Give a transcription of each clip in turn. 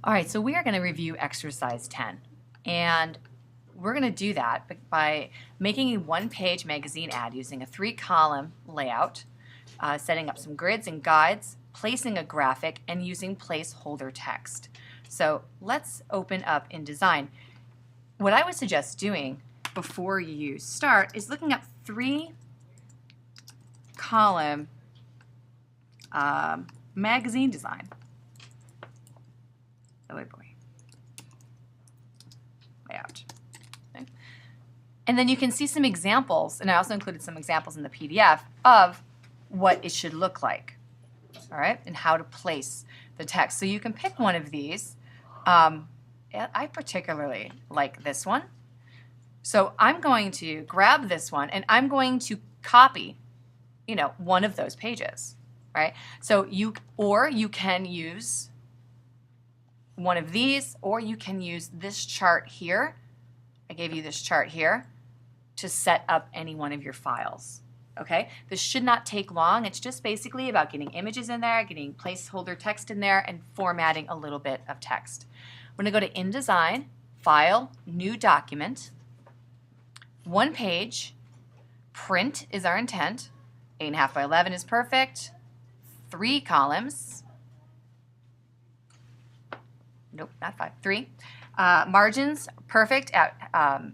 All right, so we are going to review exercise 10, and we're going to do that by making a one-page magazine ad using a 3-column layout, setting up some grids and guides, placing a graphic, and using placeholder text. So let's open up InDesign. What I would suggest doing before you start is looking up 3-column magazine design. Oh boy. Layout. Okay. And then you can see some examples, and I also included some examples in the PDF of what it should look like, all right, and how to place the text. So you can pick one of these. I particularly like this one. So I'm going to grab this one, and I'm going to copy, one of those pages, right? So you can use one of these, or you can use this chart here. I gave you this chart here to set up any one of your files. Okay, this should not take long. It's just basically about getting images in there, getting placeholder text in there, and formatting a little bit of text. I'm going to go to InDesign, File, New Document, one page, print is our intent, 8.5 by 11 is perfect, 3 columns. Nope, not 5, 3. Margins, perfect at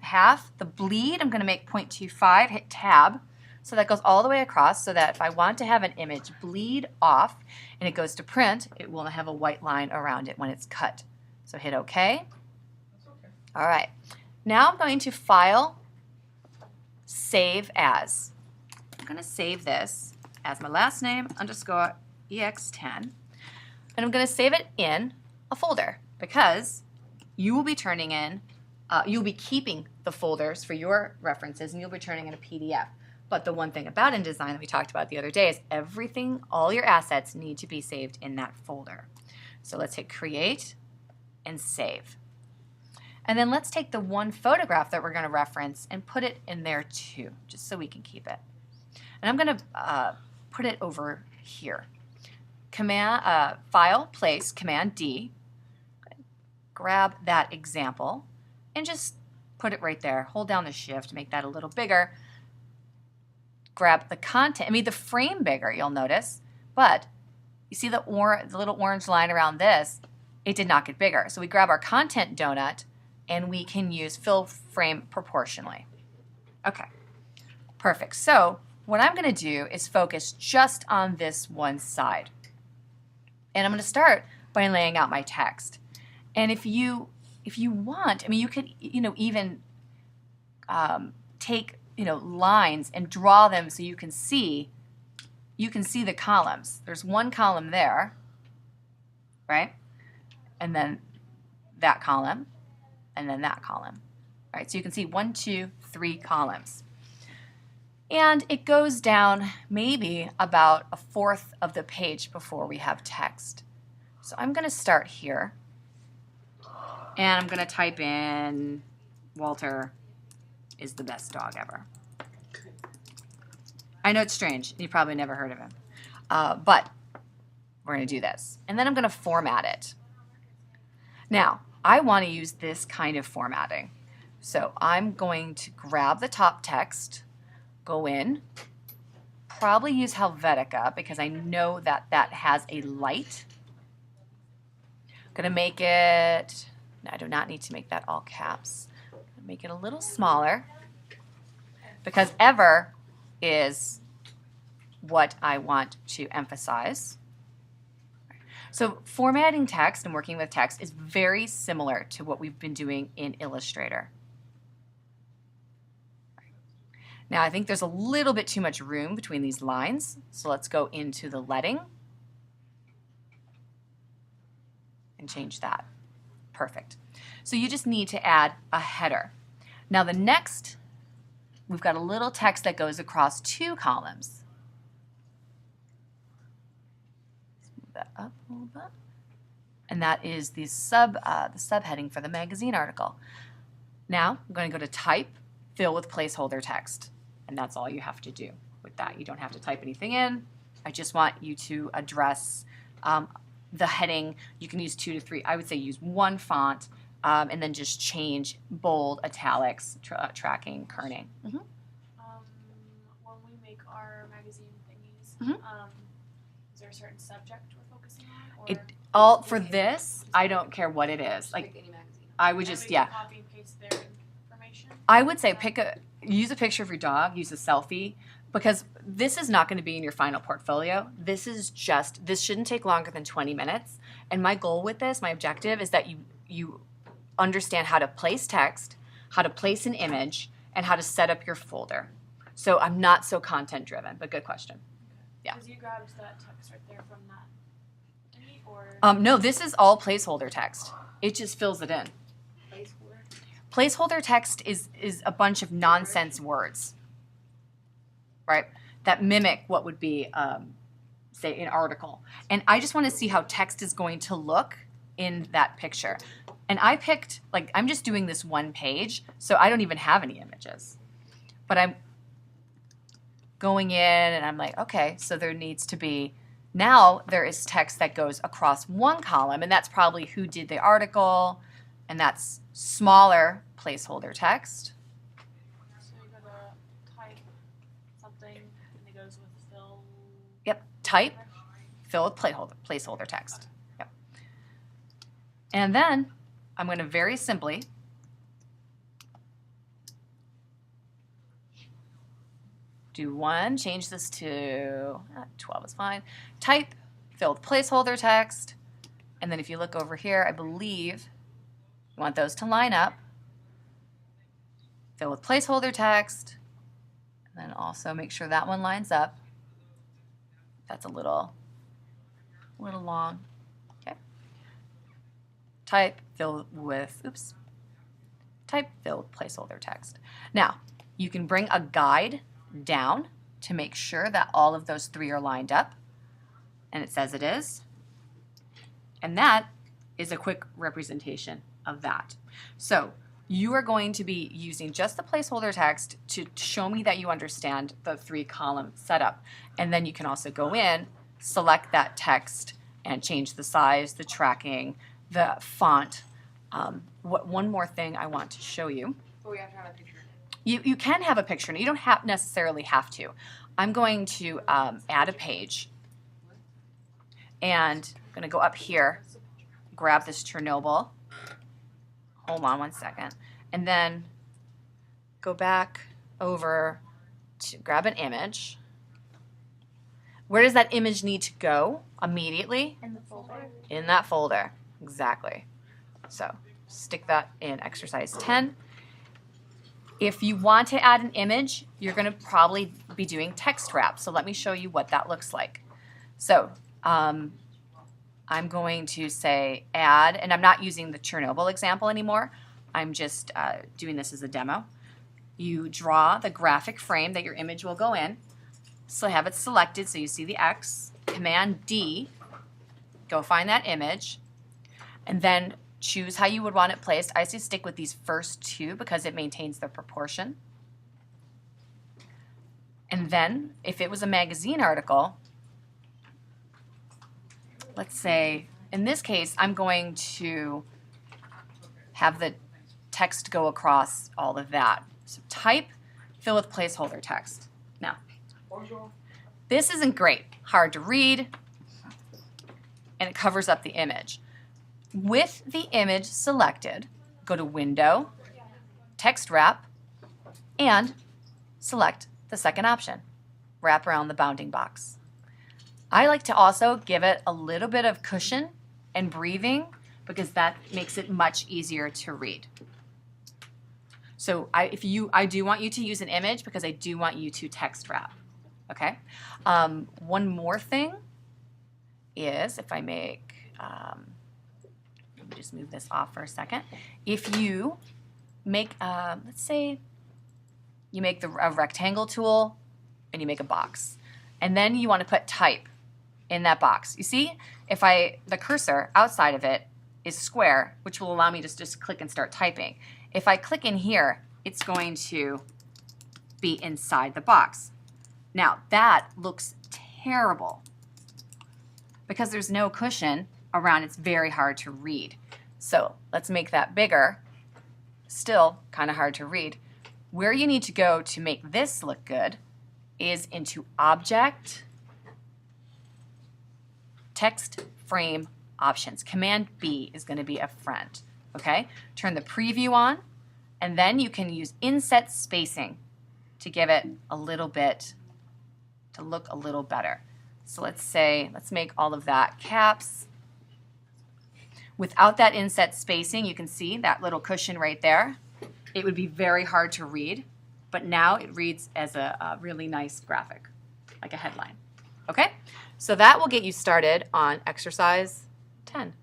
half. The bleed, I'm going to make 0.25, hit tab. So that goes all the way across so that if I want to have an image bleed off and it goes to print, it will have a white line around it when it's cut. So hit OK. That's okay. All right. Now I'm going to File, Save As. I'm going to save this as my last name _ EX10. And I'm going to save it in a folder, because you will be turning in, you'll be keeping the folders for your references, and you'll be turning in a PDF. But the one thing about InDesign that we talked about the other day is everything, all your assets need to be saved in that folder. So let's hit Create and Save. And then let's take the one photograph that we're going to reference and put it in there too, just so we can keep it. And I'm going to put it over here. File, Place, Command D. Grab that example and just put it right there. Hold down the Shift, make that a little bigger. Grab the content, the frame bigger, you'll notice, but you see the little orange line around this, it did not get bigger. So we grab our content donut and we can use fill frame proportionally. Okay, perfect. So what I'm going to do is focus just on this one side. And I'm going to start by laying out my text. And if you want, you could even take lines and draw them so you can see the columns. There's one column there, right? And then that column, and then that column. All right, so you can see 1, 2, 3 columns. And it goes down maybe about 1/4 of the page before we have text. So I'm going to start here. And I'm going to type in Walter is the best dog ever. I know it's strange. You probably never heard of him. But we're going to do this. And then I'm going to format it. Now, I want to use this kind of formatting. So I'm going to grab the top text, go in, probably use Helvetica because I know that that has a light. I'm going to make it... I do not need to make that all caps. Make it a little smaller because ever is what I want to emphasize. So formatting text and working with text is very similar to what we've been doing in Illustrator. Now I think there's a little bit too much room between these lines, so let's go into the leading and change that. Perfect. So you just need to add a header. Now the next, we've got a little text that goes across 2 columns. Let's move that up a little bit. And that is the subheading for the magazine article. Now I'm going to go to Type, Fill with Placeholder Text. And that's all you have to do with that. You don't have to type anything in. I just want you to address the heading, you can use 2 to 3. I would say use one font, and then just change bold, italics, tracking, kerning. When we make our magazine thingies, is there a certain subject we're focusing on? Or For this, I don't care what it is. Like, any magazine. I would just, copy and paste their information. I would say use a picture of your dog, use a selfie, because this is not going to be in your final portfolio. This shouldn't take longer than 20 minutes. And my goal with this, my objective, is that you understand how to place text, how to place an image, and how to set up your folder. So I'm not so content driven, but good question. Yeah. Because you grabbed that text right there from that thingy, or? No, this is all placeholder text. It just fills it in. Placeholder text is a bunch of nonsense words, right, that mimic what would be, say, an article. And I just want to see how text is going to look in that picture. And I picked, like, I'm just doing this one page, so I don't even have any images. But I'm going in and I'm like, okay, so there needs to be, now there is text that goes across one column, and that's probably who did the article, and that's smaller placeholder text. So you gotta type something, and it goes with fill. Yep, type, fill with placeholder text. Yep. And then I'm going to very simply do one, change this to 12 is fine. Type, fill with placeholder text, and then if you look over here, I believe you want those to line up. Fill with placeholder text, and then also make sure that one lines up. That's a little long. Okay. Type, fill with placeholder text. Now, you can bring a guide down to make sure that all of those 3 are lined up, and it says it is. And that is a quick representation of that. So you are going to be using just the placeholder text to show me that you understand the 3-column setup. And then you can also go in, select that text, and change the size, the tracking, the font. One more thing I want to show you. But we have to have a picture. You can have a picture. You don't necessarily have to. I'm going to add a page. And I'm going to go up here, grab this Chernobyl. Hold on one second. And then go back over to grab an image. Where does that image need to go immediately? In the folder. In that folder. Exactly. So stick that in exercise 10. If you want to add an image, you're going to probably be doing text wrap. So let me show you what that looks like. So I'm going to say add, and I'm not using the Chernobyl example anymore. I'm just doing this as a demo. You draw the graphic frame that your image will go in. So have it selected so you see the X. Command D, go find that image, and then choose how you would want it placed. I say stick with these first 2 because it maintains the proportion. And then if it was a magazine article, let's say, in this case, I'm going to have the text go across all of that. So type, fill with placeholder text. Now, this isn't great. Hard to read, and it covers up the image. With the image selected, go to Window, Text Wrap, and select the second option, wrap around the bounding box. I like to also give it a little bit of cushion and breathing because that makes it much easier to read. So I do want you to use an image because I do want you to text wrap. Okay. One more thing is if I make, let me just move this off for a second. If you make, let's say you make a rectangle tool and you make a box, and then you want to put type in that box. You see, if the cursor outside of it is square, which will allow me to just click and start typing. If I click in here, it's going to be inside the box. Now, that looks terrible because there's no cushion around, it's very hard to read. So let's make that bigger. Still kind of hard to read. Where you need to go to make this look good is into Object, Text Frame Options. Command B is going to be a friend. Okay? Turn the preview on, and then you can use inset spacing to give it a little bit, to look a little better. So let's make all of that caps. Without that inset spacing, you can see that little cushion right there. It would be very hard to read, but now it reads as a really nice graphic, like a headline. Okay? So that will get you started on exercise 10.